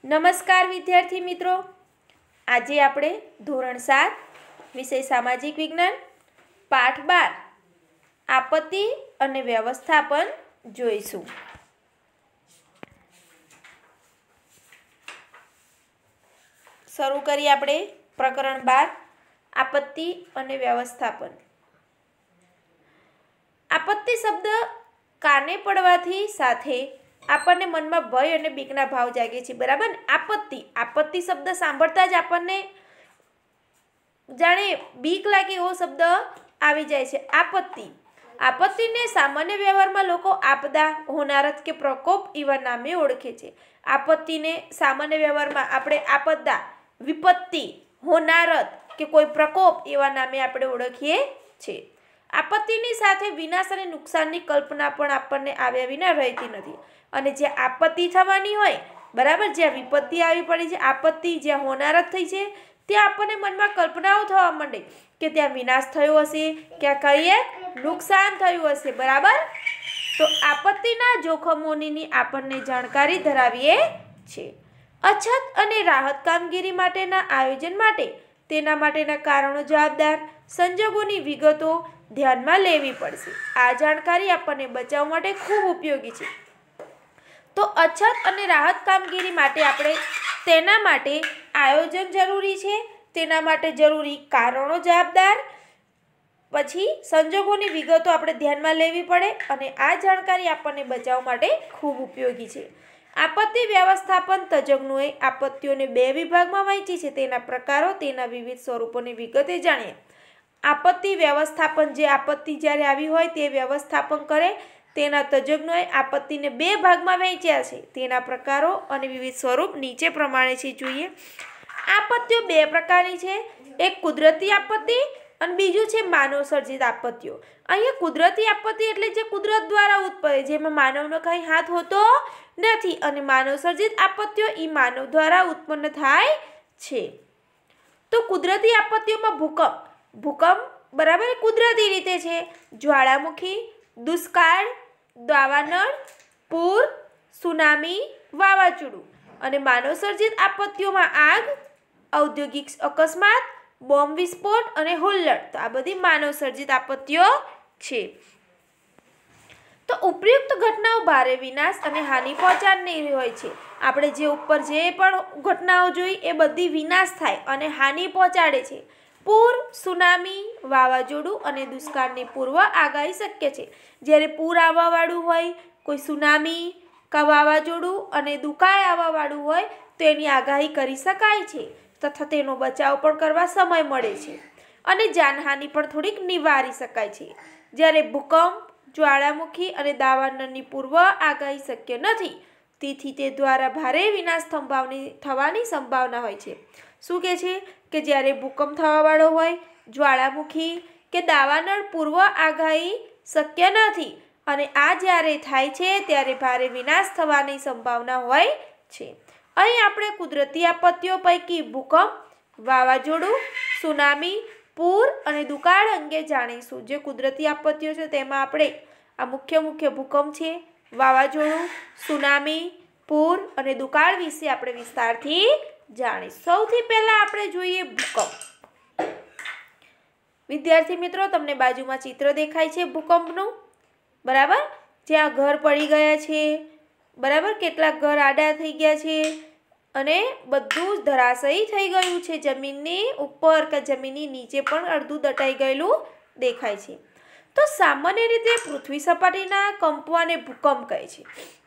નમસ્કાર વિદ્યાર્થી મિત્રો, આજે આપણે ધોરણ 7 વિષય સામાજિક વિજ્ઞાન પાઠ 12 આપત્તિ અને વ્યવસ્થાપન જોઈશું। શરૂ કરીએ આપણે પ્રકરણ 12 આપત્તિ અને વ્યવસ્થાપન। આપત્તિ શબ્દ કાને પડવાથી સાથે આપણને મનમાં ભય અને બીકના ભાવ જાગે છે, બરાબર ને। આપત્તિ શબ્દ સાંભળતા જ આપણને જાણે બીક લાગે એવો શબ્દ આવી જાય છે। આપત્તિને સામાન્ય વ્યવહારમાં લોકો આપદા, હોનારત કે પ્રકોપ એવા નામે ઓળખે છે। આપત્તિને સામાન્ય વ્યવહારમાં આપણે આપદા, વિપત્તિ, હોનારત કે કોઈ પ્રકોપ એવા નામે આપણે ઓળખીએ છીએ। આપત્તિની સાથે વિનાશ અને નુકસાનની કલ્પના પણ આપણને આવ્યા વિના રહેતી નથી। અને જ્યાં આપત્તિ થવાની હોય, બરાબર, જ્યાં વિપત્તિ આવી પડી છે, આપત્તિ જ્યાં હોનારત થઈ છે, ત્યાં આપણને મનમાં કલ્પનાઓ થવા માંડે કે ત્યાં વિનાશ થયો હશે, ક્યાં કહીએ નુકસાન થયું હશે, બરાબર। તો આપત્તિના જોખમોની આપણને જાણકારી ધરાવીએ છીએ। અછત અને રાહત કામગીરી માટેના આયોજન માટે તેના માટેના કારણો, જવાબદાર, સંજોગોની વિગતો ધ્યાનમાં લેવી પડશે। આ જાણકારી આપણને બચાવ માટે ખૂબ ઉપયોગી છે। તો અછત અને રાહત કામગીરી માટે આપણે તેના માટે આયોજન જરૂરી છે, તેના માટે જરૂરી કારણો, જવાબદાર, પછી સંજોગોની વિગતો આપણે ધ્યાનમાં લેવી પડે અને આ જાણકારી આપણને બચાવ માટે ખૂબ ઉપયોગી છે। આપત્તિ વ્યવસ્થાપન તજજ્ઞોએ આપત્તિઓને 2 વિભાગમાં વહેંચી છે, તેના પ્રકારો, તેના વિવિધ સ્વરૂપોની વિગતે જાણીએ। આપત્તિ વ્યવસ્થાપન, જે આપત્તિ જ્યારે આવી હોય તે વ્યવસ્થાપન કરે તેના તજજ્ઞોએ આપત્તિને 2 ભાગમાં વહેંચ્યા છે, તેના પ્રકારો અને વિવિધ સ્વરૂપ નીચે પ્રમાણે છે, જોઈએ। આપત્તિઓ 2 પ્રકારની છે, એક કુદરતી આપત્તિ અને બીજું છે માનવ સર્જિત આપત્તિઓ। અહીંયા કુદરતી આપત્તિ એટલે જે કુદરત દ્વારા ઉત્પન્ન, જેમાં માનવનો કંઈ હાથ હોતો નથી, અને માનવ સર્જિત આપત્તિઓ એ માનવ દ્વારા ઉત્પન્ન થાય છે। તો કુદરતી આપત્તિઓમાં ભૂકંપ, બરાબર, કુદરતી રીતે છે, જ્વાળામુખી, દુષ્કાળ, દાવાનળ, પૂર, સુનામી, વાવાઝોડું। અને માનવ સર્જિત આપત્તિઓમાં આગ, ઔદ્યોગિક અકસ્માત, બોમ્બ વિસ્ફોટ અને હુલ્લડ, તો આ બધી માનવ સર્જિત આપત્તિઓ છે। તો ઉપયુક્ત ઘટનાઓ ભારે વિનાશ અને હાનિ પહોંચાડનારી હોય છે। આપણે જે ઉપર જે પણ ઘટનાઓ જોઈ એ બધી વિનાશ થાય અને હાનિ પહોંચાડે છે। પૂર, સુનામી, વાવાઝોડું અને દુષ્કાળની પૂર્વ આગાહી શક્ય છે। જ્યારે પૂર આવવાવાળું હોય, કોઈ સુનામી કે વાવાઝોડું અને દુકાળ આવવાવાળું હોય તો એની આગાહી કરી શકાય છે તથા તેનો બચાવ પણ કરવા સમય મળે છે અને જાનહાનિ પણ થોડીક નિવારી શકાય છે। જ્યારે ભૂકંપ, જ્વાળામુખી અને દાવાનળની પૂર્વ આગાહી શક્ય નથી, તેથી તે દ્વારા ભારે વિનાશ થવાની સંભાવના હોય છે। શું કહે છે કે જ્યારે ભૂકંપ થવાવાળો હોય, જ્વાળામુખી કે દાવાનળ પૂર્વ આગાહી શક્ય નથી અને આ જ્યારે થાય છે ત્યારે ભારે વિનાશ થવાની સંભાવના હોય છે। અહીં આપણે કુદરતી આપત્તિઓ પૈકી ભૂકંપ, વાવાઝોડું, સુનામી, પૂર અને દુકાળ અંગે જાણીશું। જે કુદરતી આપત્તિઓ છે તેમાં આપણે આ મુખ્ય ભૂકંપ છે, વાવાઝોડું, સુનામી, પૂર અને દુકાળ વિશે આપણે વિસ્તારથી જાણીશું। સૌથી પહેલા આપણે જોઈએ ભૂકંપ। વિદ્યાર્થી મિત્રો, તમને બાજુમાં ચિત્ર દેખાય છે ભૂકંપનું, બરાબર, જ્યાં ઘર પડી ગયા છે, બરાબર, કેટલાક ઘર આડા થઈ ગયા છે અને બધું જ ધરાશયી થઈ ગયું છે। જમીનની ઉપર કે જમીનની નીચે પણ અડધું દટાઈ ગયેલું દેખાય છે। તો સામાન્ય રીતે પૃથ્વી સપાટીના કંપવાને ભૂકંપ કહે છે।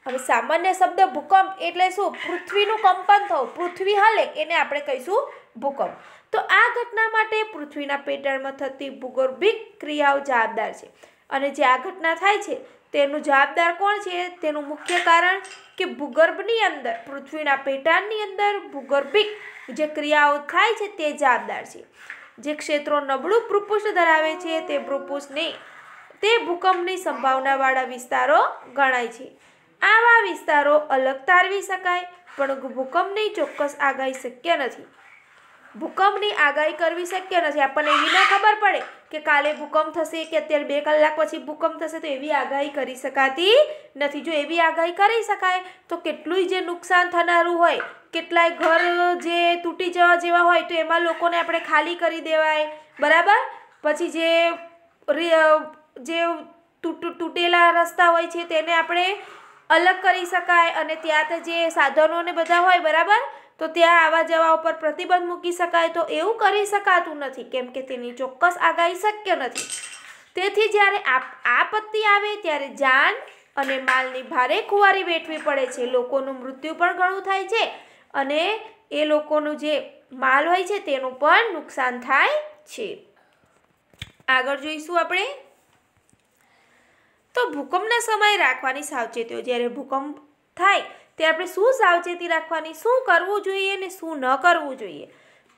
હવે સામાન્ય શબ્દ ભૂકંપ એટલે શું? પૃથ્વીનું કંપન થવું, પૃથ્વી હાલે એને આપણે કહીશું ભૂકંપ। તો આ ઘટના માટે પૃથ્વીના પેટાળમાં થતી ભૂગર્ભિક ક્રિયાઓ જવાબદાર છે અને જે આ ઘટના થાય છે તેનું જવાબદાર કોણ છે? તેનું મુખ્ય કારણ કે ભૂગર્ભની અંદર, પૃથ્વીના પેટાળની અંદર ભૂગર્ભિક જે ક્રિયાઓ થાય છે તે જવાબદાર છે। જે ક્ષેત્રો નબળું ભૂપૃષ્ઠ ધરાવે છે તે ભૂકંપની સંભાવનાવાળા વિસ્તારો ગણાય છે। આવા વિસ્તારો અલગ તારવી શકાય, પણ ભૂકંપની ચોક્કસ આગાહી શક્ય નથી। ભૂકંપની આગાહી કરવી શક્ય નથી। આપણને એવી ના ખબર પડે કે કાલે ભૂકંપ થશે કે અત્યારે 2 કલાક પછી ભૂકંપ થશે, તો એવી આગાહી કરી શકાતી નથી. જો એવી આગાહી કરી શકાય તો કેટલુંય જે નુકસાન થનારું હોય, કેટલાય ઘર જે તૂટી જવા જેવા હોય તો એમાં લોકોને આપણે ખાલી કરી દેવાય, બરાબર. પછી જે તૂટેલા રસ્તા હોય છે તેને આપણે અલગ કરી શકાય, અને ત્યાં જે સાધનો ને બધા હોય, બરાબર, તો ત્યાં આવવા જવા ઉપર પ્રતિબંધ મૂકી શકાય. તો એવું કરી શકાતું નથી, કેમ કે તેની ચોક્કસ આગાહી શક્ય નથી. તેથી જ્યારે આપત્તિ આવે ત્યારે જાન અને માલની ભારે ખુવારી વેઠવી પડે છે. લોકોનું મૃત્યુ પણ ઘણું થાય છે, અને એ લોકોનું જે માલ હોય છે તેનું પણ નુકસાન થાય છે. આગળ જોઈશું આપણે. તો ભૂકંપના સમયે રાખવાની સાવચેતીઓ. જ્યારે ભૂકંપ થાય ત્યારે આપણે શું સાવચેતી રાખવાની, શું કરવું જોઈએ ને શું ન કરવું જોઈએ.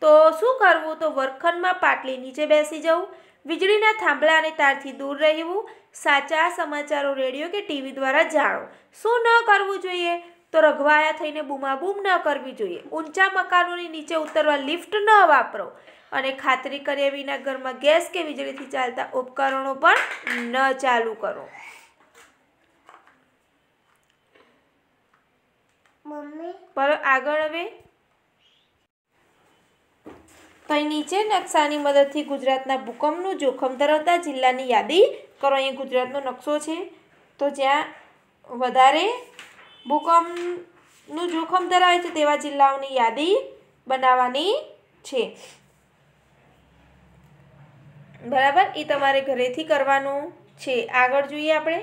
તો શું કરવું, તો વર્ગખંડમાં પાટલી નીચે બેસી જવું, વીજળીના થાંભલા અને તારથી દૂર રહેવું, સાચા સમાચારો રેડિયો કે ટીવી દ્વારા જાણો. શું ન કરવું જોઈએ, તો રઘવાયા થઈને બૂમાબૂમ ન કરવી જોઈએ, ઊંચા મકાનોની નીચે ઉતરવા લિફ્ટ ન વાપરો, અને ખાતરી કર્યા વિના ઘરમાં ગેસ કે વીજળીથી ચાલતા ઉપકરણો પણ ન ચાલુ કરો. પર આગળ હવે તો અહીં નીચે નકશાની મદદથી ગુજરાતના ભૂકંપનું જોખમ ધરાવતા જિલ્લાની યાદી કરો. અહીં ગુજરાતનો નકશો છે, તો જ્યાં વધારે ભૂકંપનું જોખમ ધરાવે છે તેવા જિલ્લાઓની યાદી બનાવવાની છે, બરાબર. એ તમારે ઘરેથી કરવાનું છે. આગળ જોઈએ આપણે.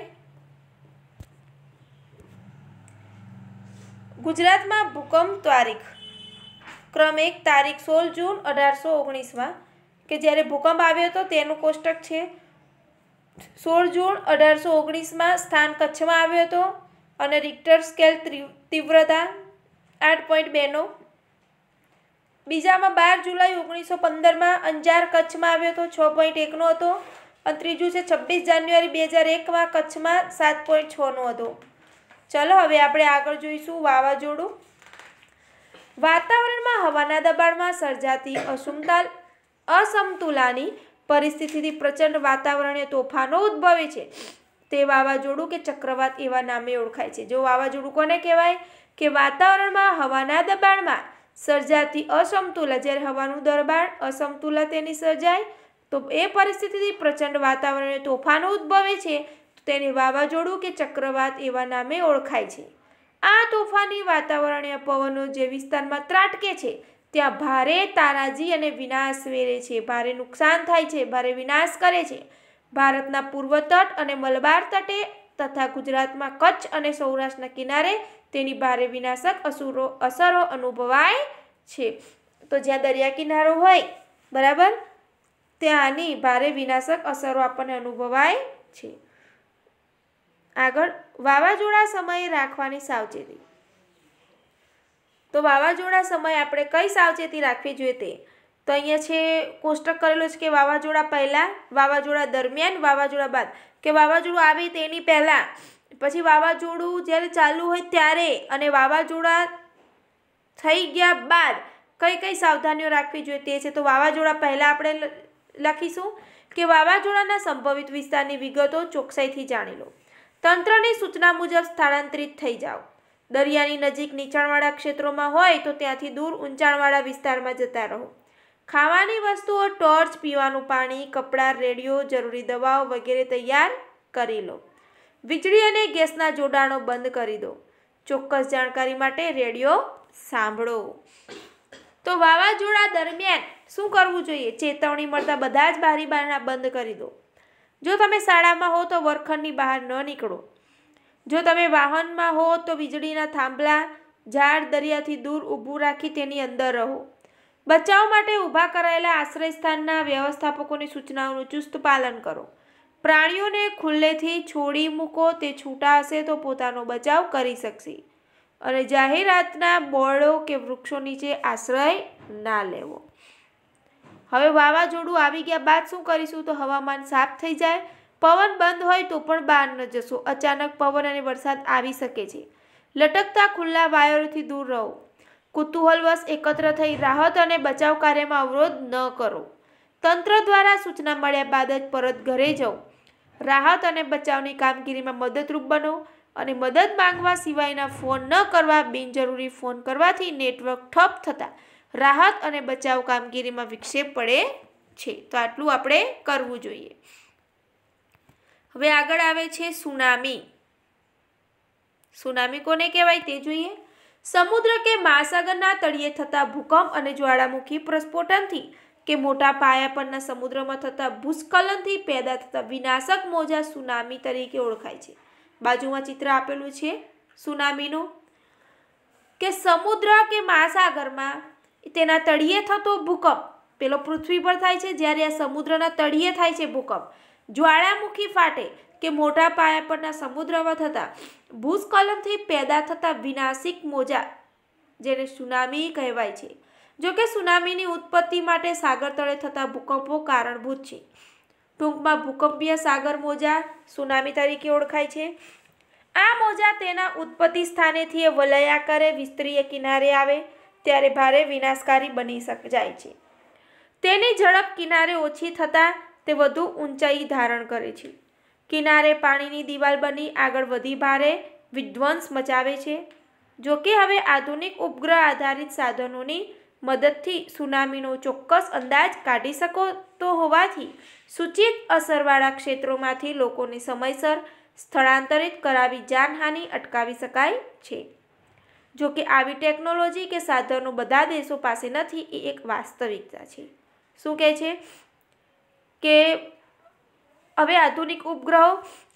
ગુજરાતમાં ભૂકંપ તારીખ ક્રમ 1 તારીખ 16 જૂન 1819માં કે જ્યારે ભૂકંપ આવ્યો હતો તેનું કોષ્ટક છે. 16 જૂન 1819માં સ્થાન કચ્છમાં આવ્યો હતો, અને રિક્ટર સ્કેલ તીવ્રતા 8.2નો. બીજામાં 12 જુલાઈ 1915માં અંજાર કચ્છમાં આવ્યો હતો, 6.1નો હતો. અને ત્રીજું છે 26 જાન્યુઆરી 2001માં કચ્છમાં 7.6નો હતો. ચલો હવે આપણે આગળ જોઈશું વાવાઝોડું. વાતાવરણમાં હવાના દબાણમાં સર્જાતી અસમતુલાની પરિસ્થિતિથી પ્રચંડ વાતાવરણીય તોફાનો ઉદ્ભવે છે. તે વાવાઝોડું કે ચક્રવાત એવા નામે ઓળખાય છે. જો વાવાઝોડું કોને કહેવાય, કે વાતાવરણમાં હવાના દબાણમાં સર્જાતી અસમતુલા, જ્યારે હવાનું દબાણ અસમતુલા તેની સર્જાય તો એ પરિસ્થિતિથી પ્રચંડ વાતાવરણીય તોફાનો ઉદ્ભવે છે, તેને વાવાઝોડું કે ચક્રવાત એવા નામે ઓળખાય છે. આ તોફાની વાતાવરણીય પવનો જે વિસ્તારમાં ત્રાટકે છે ત્યાં ભારે તારાજી અને વિનાશ વેરે છે, ભારે નુકસાન થાય છે, ભારે વિનાશ કરે છે. ભારતના પૂર્વ તટ અને મલબાર તટે તથા ગુજરાતમાં કચ્છ અને સૌરાષ્ટ્રના કિનારે તેની ભારે વિનાશક અસરો અનુભવાય છે. તો જ્યાં દરિયા કિનારો હોય, બરાબર, ત્યાંની ભારે વિનાશક અસરો આપણને અનુભવાય છે. આગળ વાવાઝોડા સમયે રાખવાની સાવચેતી. તો વાવાઝોડા સમયે આપણે કઈ સાવચેતી રાખવી જોઈએ તે તો અહીંયા છે કોષ્ટક કરેલું છે કે વાવાઝોડા પહેલાં, વાવાઝોડા દરમિયાન, વાવાઝોડા બાદ. કે વાવાઝોડું આવે તેની પહેલાં, પછી વાવાઝોડું જ્યારે ચાલુ હોય ત્યારે, અને વાવાઝોડા થઈ ગયા બાદ કઈ કઈ સાવધાનીઓ રાખવી જોઈએ તે છે. તો વાવાઝોડા પહેલાં આપણે લખીશું કે વાવાઝોડાના સંભવિત વિસ્તારની વિગતો ચોકસાઈથી જાણી લો. તંત્રની સૂચના મુજબ સ્થળાંતરિત થઈ જાઓ. દરિયાની નજીક નીચાણવાળા ક્ષેત્રોમાં હોય તો ત્યાંથી દૂર ઊંચાણવાળા વિસ્તારમાં જતા રહો. ખાવાની વસ્તુઓ, ટોર્ચ, પીવાનું પાણી, કપડાં, રેડિયો, જરૂરી દવાઓ વગેરે તૈયાર કરી લો. વીજળી અને ગેસના જોડાણો બંધ કરી દો. ચોક્કસ જાણકારી માટે રેડિયો સાંભળો. તો વાવાઝોડા દરમિયાન શું કરવું જોઈએ? ચેતવણી મળતા બધા જ બારી બારણા બંધ કરી દો. જો તમે શાળામાં હો તો વર્ગખંડની બહાર ન નીકળો. જો તમે વાહનમાં હો તો વીજળીના થાંભલા, ઝાડ, દરિયાથી દૂર ઊભું રાખી તેની અંદર રહો. બચાવ માટે ઊભા કરાયેલા આશ્રયસ્થાનના વ્યવસ્થાપકોની સૂચનાઓનું ચુસ્ત પાલન કરો. પ્રાણીઓને ખુલ્લેથી છોડી મૂકો, તે છૂટા હશે તો પોતાનો બચાવ કરી શકશે. અને જાહેરાતના બોર્ડો કે વૃક્ષો નીચે આશ્રય ના લેવો. હવે વાવાઝોડું આવી ગયા બાદ શું કરીશું? તો હવામાન સાફ થઈ જાય, પવન બંધ હોય તો પણ બહાર ન જશો. અચાનક પવન અને વરસાદ આવી શકે છે. લટકતા ખુલ્લા વાયરોથી દૂર રહો. કુતૂહલવશ એકત્ર થઈ રાહત અને બચાવ કાર્યમાં અવરોધ ન કરો. તંત્ર દ્વારા સૂચના મળ્યા બાદ જ પરત ઘરે જવું. રાહત અને બચાવની કામગીરીમાં મદદરૂપ બનો અને મદદ માંગવા સિવાયના ફોન ન કરવા. બિનજરૂરી ફોન કરવાથી નેટવર્ક ઠપ થતાં રાહત અને બચાવ કામગીરીમાં વિક્ષેપ પડે છે. તો આટલું આપણે કરવું જોઈએ. હવે આગળ આવે છે સુનામી. સુનામી કોને કહેવાય તે જોઈએ. સમુદ્ર કે મહાસાગરના તળિયે થતા ભૂકંપ અને જ્વાળામુખી પ્રસ્ફોટનથી કે મોટા પાયા પરના સમુદ્રમાં થતા ભૂસ્ખલનથી પેદા થતા વિનાશક મોજા સુનામી તરીકે ઓળખાય છે. બાજુમાં ચિત્ર આપેલું છે સુનામીનું, કે સમુદ્ર કે મહાસાગરમાં તેના તળિયે થતો ભૂકંપ, પેલો પૃથ્વી પર થાય છે, જ્યારે આ સમુદ્રના તળિયે થાય છે ભૂકંપ. જ્વાળામુખી ફાટે કે મોટા પાયા પરના સમુદ્રમાં થતા ભૂસ્ખલનથી પેદા થતા વિનાશિક મોજા, જેને સુનામી કહેવાય છે. જો કે સુનામીની ઉત્પત્તિ માટે સાગર તળે થતા ભૂકંપો કારણભૂત છે. ટૂંકમાં ભૂકંપીય સાગર મોજા સુનામી તરીકે ઓળખાય છે. આ મોજા તેના ઉત્પત્તિ સ્થાનેથી વલયાકારે વિસ્તરીય કિનારે આવે ત્યારે ભારે વિનાશકારી બની જાય છે. તેની ઝડપ કિનારે ઓછી થતાં તે વધુ ઊંચાઈ ધારણ કરે છે. કિનારે પાણીની દિવાલ બની આગળ વધી ભારે વિધ્વંસ મચાવે છે. જો કે હવે આધુનિક ઉપગ્રહ આધારિત સાધનોની મદદથી સુનામીનો ચોક્કસ અંદાજ કાઢી શકતો હોવાથી સૂચિત અસરવાળા ક્ષેત્રોમાંથી લોકોને સમયસર સ્થળાંતરિત કરાવી જાનહાનિ અટકાવી શકાય છે. જો કે આવી ટેકનોલોજી કે સાધનો બધા દેશો પાસે નથી, એ એક વાસ્તવિકતા છે. શું કહે છે કે હવે આધુનિક ઉપગ્રહો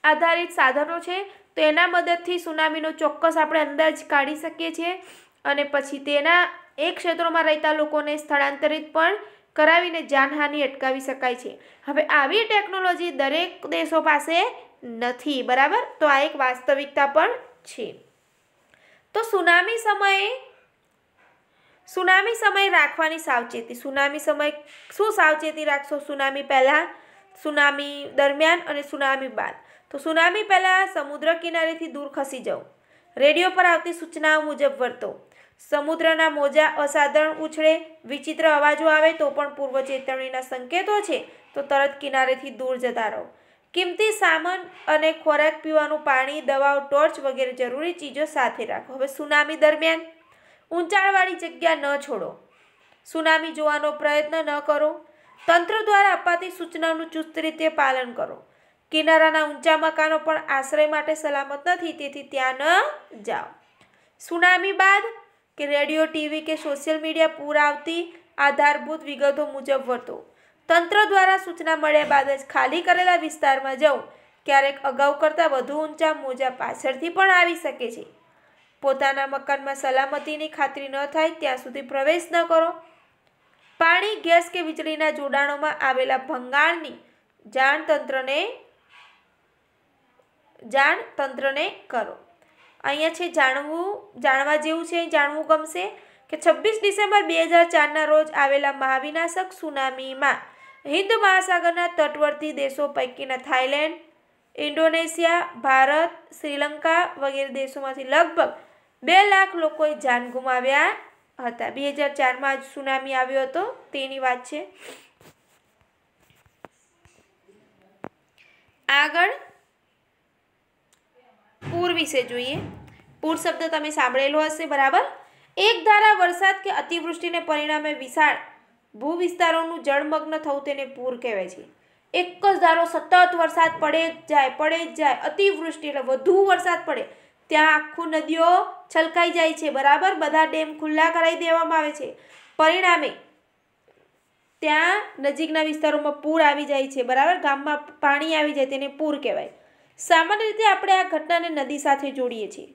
આધારિત સાધનો છે, તો એના મદદથી સુનામીનો ચોક્કસ આપણે અંદાજ કાઢી શકીએ છીએ અને પછી તેના એ ક્ષેત્રોમાં રહેતા લોકોને સ્થળાંતરિત પણ કરાવીને જાનહાનિ અટકાવી શકાય છે. હવે આવી ટેકનોલોજી દરેક દેશો પાસે નથી, બરાબર. તો આ એક વાસ્તવિકતા પણ છે. તો સુનામી સમયે રાખવાની સાવચેતી. સુનામી સમયે શું સાવચેતી રાખશો? સુનામી પહેલાં, સુનામી દરમિયાન અને સુનામી બાદ. તો સુનામી પહેલાં સમુદ્ર કિનારેથી દૂર ખસી જવું. રેડિયો પર આવતી સૂચનાઓ મુજબ વર્તો. સમુદ્રના મોજા અસાધારણ ઉછળે, વિચિત્ર અવાજો આવે તો પણ પૂર્વ ચેતવણીના સંકેતો છે, તો તરત કિનારેથી દૂર જતા રહો. કિંમતી સામાન અને ખોરાક, પીવાનું પાણી, દવાઓ, ટોર્ચ વગેરે જરૂરી ચીજો સાથે રાખો. હવે સુનામી દરમિયાન ઊંચાણવાળી જગ્યા ન છોડો. સુનામી જોવાનો પ્રયત્ન ન કરો. તંત્ર દ્વારા અપાતી સૂચનાઓનું ચુસ્ત રીતે પાલન કરો. કિનારાના ઊંચા મકાનો પણ આશ્રય માટે સલામત નથી, તેથી ત્યાં ન જાઓ. સુનામી બાદ કે રેડિયો, ટીવી કે સોશિયલ મીડિયા પૂર આવતી આધારભૂત વિગતો મુજબ વર્તો. તંત્ર દ્વારા સૂચના મળ્યા બાદ જ ખાલી કરેલા વિસ્તારમાં જવું. ક્યારેક અગાઉ કરતાં વધુ ઊંચા મોજા પાછળથી પણ આવી શકે છે. પોતાના મકાનમાં સલામતીની ખાતરી ન થાય ત્યાં સુધી પ્રવેશ ન કરો. પાણી, ગેસ કે વીજળીના જોડાણોમાં આવેલા ભંગાણની જાણ તંત્રને કરો. અહીંયા છે જાણવા જેવું છે, જાણવું ગમશે કે 26 ડિસેમ્બર 2004ના રોજ આવેલા મહાવિનાશક સુનામીમાં હિન્દ મહાસાગરના તટવર્તી દેશો પૈકીના થાઈલેન્ડ, ઇન્ડોનેશિયા, ભારત, શ્રીલંકા વગેરે દેશોમાંથી લગભગ 2 લાખ લોકોએ જાન ગુમાવ્યા હતા. 2004માં જ સુનામી આવ્યો હતો તેની વાત છે. આગળ પૂર વિશે જોઈએ. પૂર શબ્દ તમે સાંભળેલો હશે, બરાબર. એક ધારા વરસાદ કે અતિવૃષ્ટિને પરિણામે વિશાળ ભૂવિસ્તારોનું જળમગ્ન થવું તેને પૂર કહેવાય છે. એક જ ધારો સતત વરસાદ પડે જ જાય. અતિવૃષ્ટિ એટલે વધુ વરસાદ પડે ત્યાં આખું નદીઓ છલકાઈ જાય છે, બરાબર. બધા ડેમ ખુલ્લા કરાવી દેવામાં આવે છે. પરિણામે ત્યાં નજીકના વિસ્તારોમાં પૂર આવી જાય છે, બરાબર. ગામમાં પાણી આવી જાય તેને પૂર કહેવાય. સામાન્ય રીતે આપણે આ ઘટનાને નદી સાથે જોડીએ છીએ.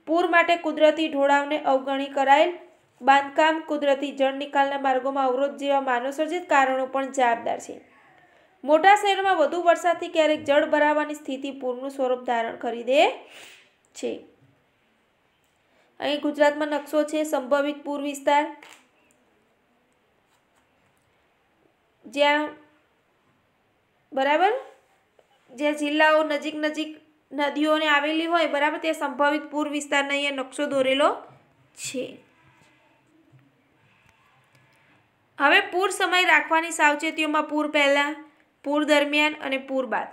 પૂર માટે કુદરતી ઢોળાવને અવગણી કરાયેલ બાંધકામ, કુદરતી જળ નિકાલના માર્ગોમાં અવરોધ જેવા માનવસર્જિત કારણો પણ જવાબદાર છે. મોટા શહેરોમાં વધુ વરસાદથી ક્યારેક જળ ભરાવાની સ્થિતિ પૂરનું સ્વરૂપ ધારણ કરી દે છે. અહીં ગુજરાતમાં નકશો છે સંભવિત પૂર વિસ્તાર, જ્યાં બરાબર જે જિલ્લાઓ નજીક નદીઓને આવેલી હોય, બરાબર, તે સંભવિત પૂર વિસ્તારનો અહીંયા નકશો દોરેલો છે. હવે પૂર સમય રાખવાની સાવચેતીઓમાં પૂર પહેલાં, પૂર દરમિયાન અને પૂર બાદ.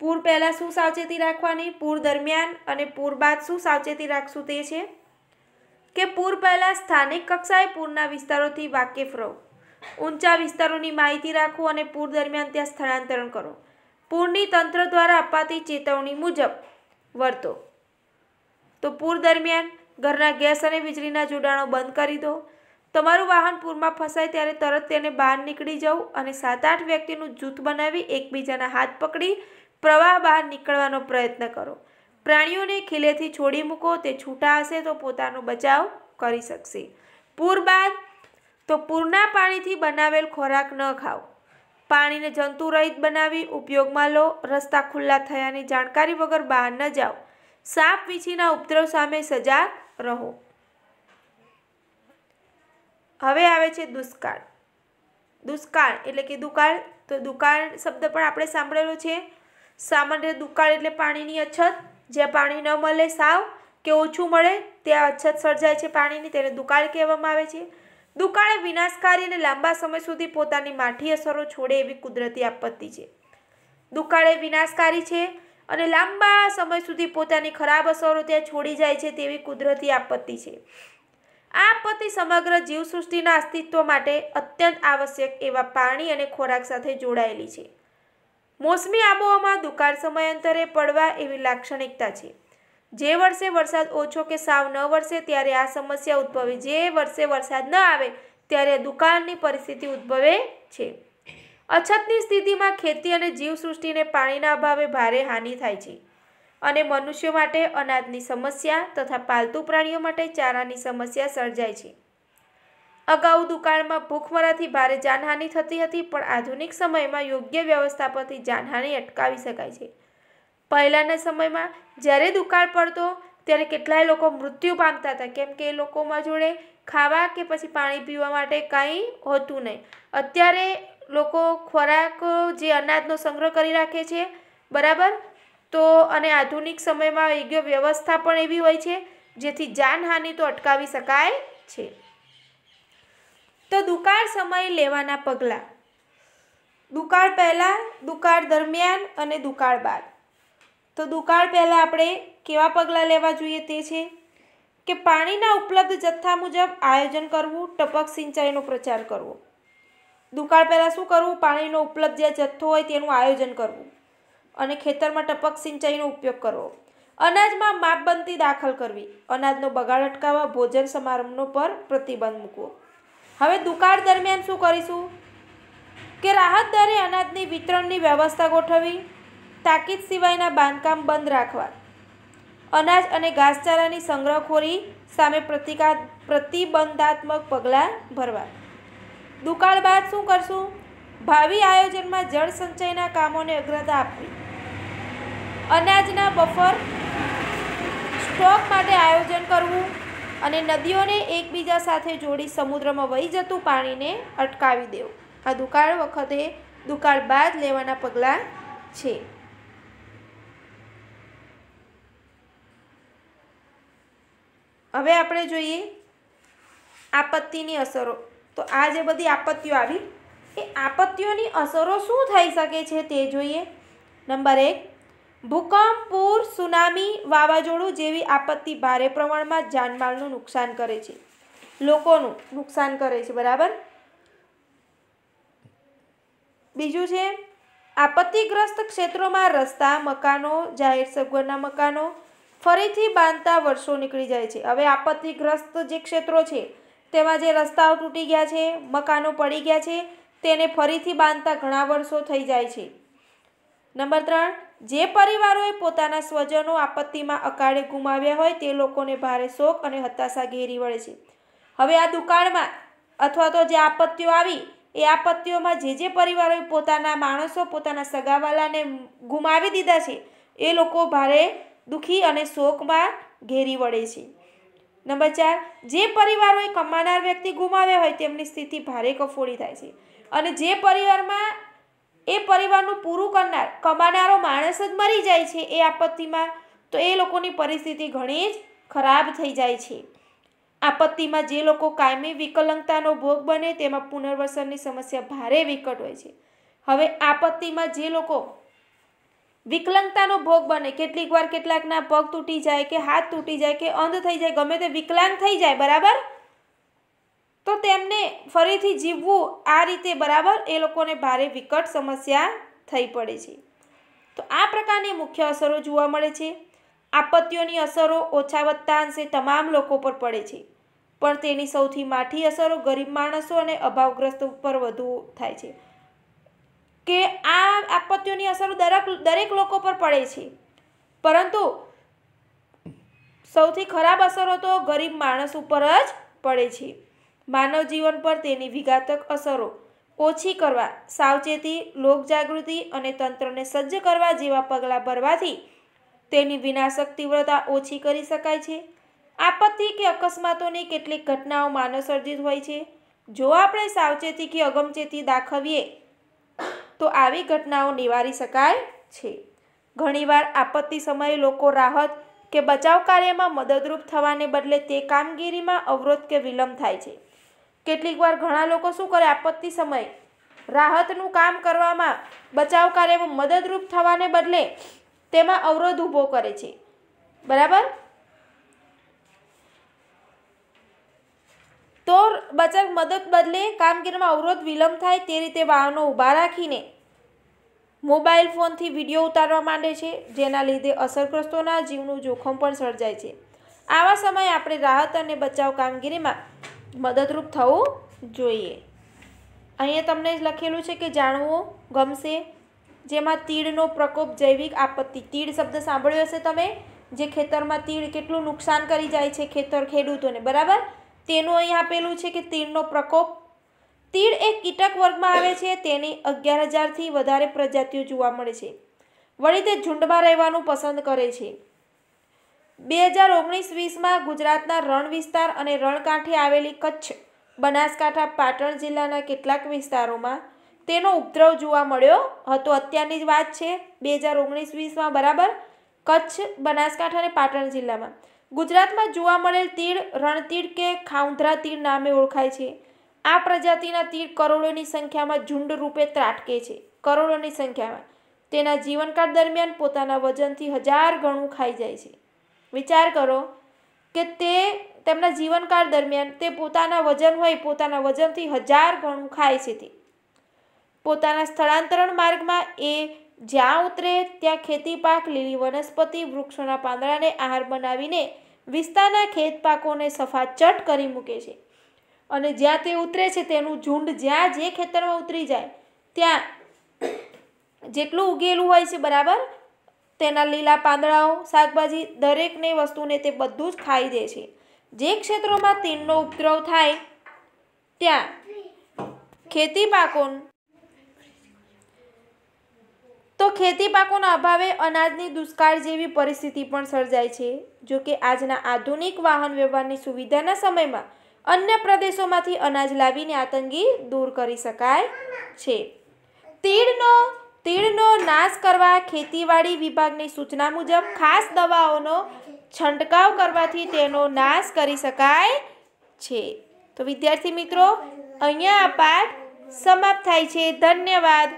પૂર પહેલાં શું સાવચેતી રાખવાની, પૂર દરમિયાન અને પૂર બાદ શું સાવચેતી રાખશું તે છે કે પૂર પહેલાં સ્થાનિક કક્ષાએ પૂરના વિસ્તારોથી વાકેફ રહો, ઊંચા વિસ્તારોની માહિતી રાખો અને પૂર દરમિયાન ત્યાં સ્થળાંતરણ કરો. પૂરની તંત્ર દ્વારા અપાતી ચેતવણી મુજબ વર્તો. તો પૂર દરમિયાન ઘરના ગેસ અને વીજળીના જોડાણો બંધ કરી દો. તમારું વાહન પૂરમાં ફસાય ત્યારે તરત તેને બહાર નીકળી જવું અને 7-8 વ્યક્તિનું જૂથ બનાવી એકબીજાના હાથ પકડી પ્રવાહ બહાર નીકળવાનો પ્રયત્ન કરો. પ્રાણીઓને ખીલેથી છોડી મૂકો, તે છૂટા હશે તો પોતાનો બચાવ કરી શકશે. પૂર બાદ તો પૂરના પાણીથી બનાવેલ ખોરાક ન ખાઓ. પાણીને જંતુરહિત બનાવી ઉપયોગમાં લો. રસ્તા ખુલ્લા થયાની જાણકારી વગર બહાર ન જાઓ. સાપ વીંછીના ઉપદ્રવ સામે સજાગ રહો. હવે આવે છે દુષ્કાળ. દુષ્કાળ એટલે કે દુકાળ. તો દુકાળ શબ્દ પણ આપણે સાંભળેલો છે. સામાન્ય દુકાળ એટલે પાણીની અછત. જ્યાં પાણી ન મળે સાવ કે ઓછું મળે ત્યાં અછત સર્જાય છે પાણીની, તેને દુકાળ કહેવામાં આવે છે. દુકાળ એ વિનાશકારી અને લાંબા સમય સુધી પોતાની માઠી અસરો છોડે એવી કુદરતી આપત્તિ છે. દુકાળ એ વિનાશકારી છે અને લાંબા સમય સુધી પોતાની ખરાબ અસરો ત્યાં છોડી જાય છે તેવી કુદરતી આપત્તિ છે. આ આપત્તિ સમગ્ર જીવસૃષ્ટિના અસ્તિત્વ માટે અત્યંત આવશ્યક એવા પાણી અને ખોરાક સાથે જોડાયેલી છે. મોસમી આબોહવામાં દુકાળ સમયાંતરે પડવા એવી લાક્ષણિકતા છે. જે વર્ષે વરસાદ ઓછો કે સાવ ન વરસે ત્યારે આ સમસ્યા ઉદ્ભવે. જે વર્ષે વરસાદ ન આવે ત્યારે દુકાળની પરિસ્થિતિ ઉદ્ભવે છે. અછતની સ્થિતિમાં ખેતી અને જીવસૃષ્ટિને પાણીના અભાવે ભારે હાનિ થાય છે અને મનુષ્યો માટે અનાજની સમસ્યા તથા પાલતુ પ્રાણીઓ માટે ચારાની સમસ્યા સર્જાય છે. અગાઉ દુકાળમાં ભૂખમરાથી ભારે જાનહાનિ થતી હતી, પણ આધુનિક સમયમાં યોગ્ય વ્યવસ્થાપનથી જાનહાનિ અટકાવી શકાય છે. પહેલાંના સમયમાં જ્યારે દુકાળ પડતો ત્યારે કેટલાય લોકો મૃત્યુ પામતા હતા, કેમ કે એ લોકોમાં જોડે ખાવા કે પછી પાણી પીવા માટે કાંઈ હોતું નહીં. અત્યારે લોકો ખોરાક જે અનાજનો સંગ્રહ કરી રાખે છે, બરાબર. તો અને આધુનિક સમયમાં યોગ્ય વ્યવસ્થા પણ એવી હોય છે જેથી જાનહાનિ તો અટકાવી શકાય છે. તો દુકાળ સમયે લેવાના પગલાં. દુકાળ પહેલાં, દુકાળ દરમિયાન અને દુકાળ બાદ. તો દુકાળ પહેલાં આપણે કેવા પગલાં લેવા જોઈએ તે છે કે પાણીના ઉપલબ્ધ જથ્થા મુજબ આયોજન કરવું, ટપક સિંચાઈનો પ્રચાર કરવો. દુકાળ પહેલાં શું કરવું? પાણીનો ઉપલબ્ધ જે જથ્થો હોય તેનું આયોજન કરવું અને ખેતરમાં ટપક સિંચાઈનો ઉપયોગ કરવો. અનાજમાં માપબંધી દાખલ કરવી. અનાજનો બગાડ અટકાવવા ભોજન સમારંભનો પર પ્રતિબંધ મૂકવો. હવે દુકાળ દરમિયાન શું કરીશું કે રાહત દરે અનાજની વિતરણની વ્યવસ્થા ગોઠવવી, તાકીદ સિવાયના બાંધકામ બંધ રાખવા, અનાજ અને ઘાસચારાની સંગ્રહખોરી સામે પ્રતિબંધાત્મક પગલાં ભરવા. દુકાળ બાદ શું કરશું? ભાવિ આયોજનમાં જળ સંચયના કામોને અગ્રતા આપવી, અનાજના બફર સ્ટોક માટે આયોજન કરવું અને નદીઓને એકબીજા સાથે જોડી સમુદ્રમાં વહી જતું પાણીને અટકાવી દેવું. આ દુકાળ વખતે દુકાળ બાદ લેવાના પગલાં છે. હવે આપણે જોઈએ આપત્તિની અસરો. તો આ જે બધી આપત્તિઓ આવી એ આપત્તિઓની અસરો શું થઈ શકે છે તે જોઈએ. નંબર 1, ભૂકંપ, પૂર, સુનામી, વાવાઝોડું જેવી આપત્તિ ભારે પ્રમાણમાં જાનમાલનું નુકસાન કરે છે, લોકોનું નુકસાન કરે છે, બરાબર. બીજું છે આપત્તિગ્રસ્ત ક્ષેત્રોમાં રસ્તા, મકાનો, જાહેર સગવડના મકાનો ફરીથી બાંધતા વર્ષો નીકળી જાય છે. હવે આપત્તિગ્રસ્ત જે ક્ષેત્રો છે તેમાં જે રસ્તાઓ તૂટી ગયા છે, મકાનો પડી ગયા છે, તેને ફરીથી બાંધતા ઘણા વર્ષો થઈ જાય છે. નંબર 3, જે પરિવારોએ પોતાના સ્વજનો આપત્તિમાં અકાળે ગુમાવ્યા હોય તે લોકોને ભારે શોક અને હતાશા ઘેરી વળે છે. હવે આ દુકાળમાં અથવા તો જે આપત્તિઓ આવી એ આપત્તિઓમાં જે પરિવારોએ પોતાના માણસો, પોતાના સગાવાલાને ગુમાવી દીધા છે એ લોકો ભારે દુઃખી અને શોકમાં ઘેરી વળે છે. નંબર 4, જે પરિવારોએ કમાનાર વ્યક્તિ ગુમાવ્યા હોય તેમની સ્થિતિ ભારે કફોડી થાય છે અને જે પરિવારમાં એ પરિવારનું પૂરું કરનાર કમાનારો માણસ જ મરી જાય છે એ આપત્તિમાં, તો એ લોકોની પરિસ્થિતિ ઘણી જ ખરાબ થઈ જાય છે. આપત્તિમાં જે લોકો કાયમી વિકલાંગતાનો ભોગ બને તેમાં પુનર્વસનની સમસ્યા ભારે વિકટ હોય છે. હવે આપત્તિમાં જે લોકો વિકલાંગતાનો ભોગ બને, કેટલીક વાર કેટલાકના પગ તૂટી જાય કે હાથ તૂટી જાય કે અંધ થઈ જાય, ગમે તે વિકલાંગ થઈ જાય, બરાબર, તો તેમને ફરીથી જીવવું આ રીતે, બરાબર, એ લોકોને ભારે વિકટ સમસ્યા થઈ પડે છે. તો આ પ્રકારની મુખ્ય અસરો જોવા મળે છે. આપત્તિઓની અસરો ઓછા વત્તા અંશે તમામ લોકો પર પડે છે, પણ તેની સૌથી માઠી અસરો ગરીબ માણસો અને અભાવગ્રસ્ત ઉપર વધુ થાય છે. કે આ આપત્તિઓની અસરો દરેક લોકો પર પડે છે, પરંતુ સૌથી ખરાબ અસરો તો ગરીબ માણસ ઉપર જ પડે છે. માનવ જીવન પર તેની વિઘાતક અસરો ઓછી કરવા સાવચેતી, લોકજાગૃતિ અને તંત્રને સજ્જ કરવા જેવા પગલાં ભરવાથી તેની વિનાશક તીવ્રતા ઓછી કરી શકાય છે. આપત્તિ કે અકસ્માતોની કેટલીક ઘટનાઓ માનવસર્જિત હોય છે. જો આપણે સાવચેતી કે અગમચેતી દાખવીએ તો આવી ઘટનાઓ નિવારી શકાય છે. ઘણીવાર આપત્તિ સમયે લોકો રાહત કે બચાવ કાર્યમાં મદદરૂપ થવાને બદલે તે કામગીરીમાં અવરોધ કે વિલંબ થાય છે. કેટલીક વાર ઘણા લોકો શું કરે, આપત્તિ સમયે રાહતનું કામ કરવામાં, બચાવ કાર્યમાં મદદરૂપ થવાને બદલે તેમાં અવરોધ ઊભો કરે છે, બરાબર. તો બચાવ મદદ બદલે કામગીરીમાં અવરોધ વિલંબ થાય તે રીતે વાહનો ઊભા રાખીને મોબાઈલ ફોનથી વિડીયો ઉતારવા માંડે છે, જેના લીધે અસરગ્રસ્તોના જીવનું જોખમ પણ સર્જાય છે. આવા સમયે આપણે રાહત અને બચાવ કામગીરીમાં મદદરૂપ થવું જોઈએ. અહીંયા તમને લખેલું છે કે જાણવું ગમશે, જેમાં તીડનો પ્રકોપ, જૈવિક આપત્તિ. તીડ શબ્દ સાંભળ્યો હશે તમે, જે ખેતરમાં તીડ કેટલું નુકસાન કરી જાય છે ખેડૂતોને, બરાબર. તેનું અહીં આપેલું છે કે તીડનો પ્રકોપ. તીડ એક કીટક વર્ગમાં આવે છે. તેની 11,000થી વધારે પ્રજાતિઓ જોવા મળે છે. વળી તે ઝુંડમાં રહેવાનું પસંદ કરે છે. 2019-20માં ગુજરાતના રણ વિસ્તાર અને રણકાંઠે આવેલી કચ્છ, બનાસકાંઠા, પાટણ જિલ્લાના કેટલાક વિસ્તારોમાં તેનો ઉપદ્રવ જોવા મળ્યો હતો. અત્યારની જ વાત છે, 2019-20માં, બરાબર. કચ્છ, બનાસકાંઠા અને પાટણ જિલ્લામાં. ગુજરાતમાં જોવા મળેલ તીડ રણતીડ કે ખાઉંધરા તીડ નામે ઓળખાય છે. આ પ્રજાતિના તીડ કરોડોની સંખ્યામાં ઝુંડ રૂપે ત્રાટકે છે. કરોડોની સંખ્યામાં. તેના જીવનકાળ દરમિયાન પોતાના વજનથી 1000 ગણું ખાઈ જાય છે. વિચાર કરો કે તેમના જીવનકાળ દરમિયાન તે પોતાના વજનથી 1000 ગણું ખાય છે. તે પોતાના સ્થળાંતરણ માર્ગમાં એ જ્યાં ઉતરે ત્યાં ખેતી પાક, લીલી વનસ્પતિ, વૃક્ષોના પાંદડાને આહાર બનાવીને વિસ્તારના ખેત પાકોને સફાચટ કરી મૂકે છે. અને જ્યાં તે ઉતરે છે તેનું ઝુંડ જ્યાં જે ખેતરમાં ઉતરી જાય ત્યાં જેટલું ઉગેલું હોય છે, બરાબર, તેના લીલા પાંદડાઓ, શાકભાજી, દરેકને વસ્તુને તે બધું જ ખાઈ દે છે. જે ક્ષેત્રોમાં તીડનો ઉપદ્રવ થાય ત્યાં ખેતી પાકોના અભાવે અનાજની દુષ્કાળ જેવી પરિસ્થિતિ પણ સર્જાય છે. જો કે આજના આધુનિક વાહન વ્યવહારની સુવિધાના સમયમાં અન્ય પ્રદેશોમાંથી અનાજ લાવીને આ તંગી દૂર કરી શકાય છે. તીડનો નાશ કરવા ખેતીવાડી વિભાગની સૂચના મુજબ ખાસ દવાઓનો છંટકાવ કરવાથી તેનો નાશ કરી શકાય છે. તો વિદ્યાર્થી મિત્રો, અહીંયા આ પાઠ સમાપ્ત થાય છે. ધન્યવાદ.